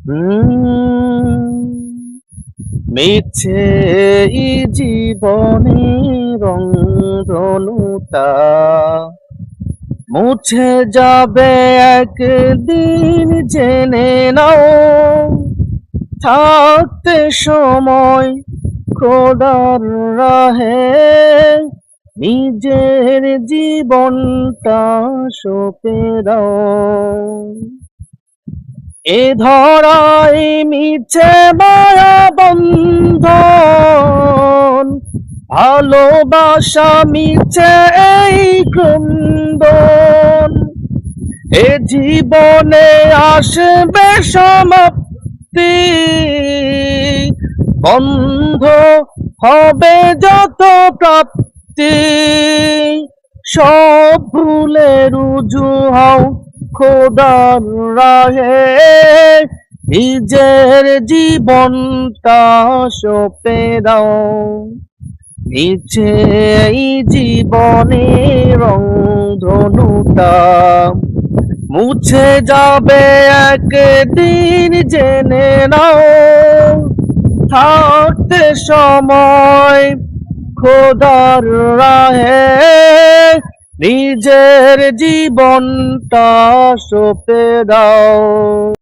হুম, মিছে এই জীবনের রংধনুটা মুছে যাবে একদিন জেনে নাও। থাকতে সময় খোদার রাহে নিজের জীবনটা সঁপে দাও। এ ধরায় মিছে মায়া বন্ধন, ভালোবাসা মিছে এই ক্রন্দন। এ জীবনে আসবে সমাপ্তি, বন্ধ হবে যত প্রাপ্তি। সব ভুলে রুজু হও খোদার রাহে নিজের জীবনটা সঁপে দাও। নিচে এই জীবনের রংধনুটা মুছে যাবে একদিন জেনে নাও। থাকতে সময় খোদার রাহে নিজের জীবনটা সঁপে দাও।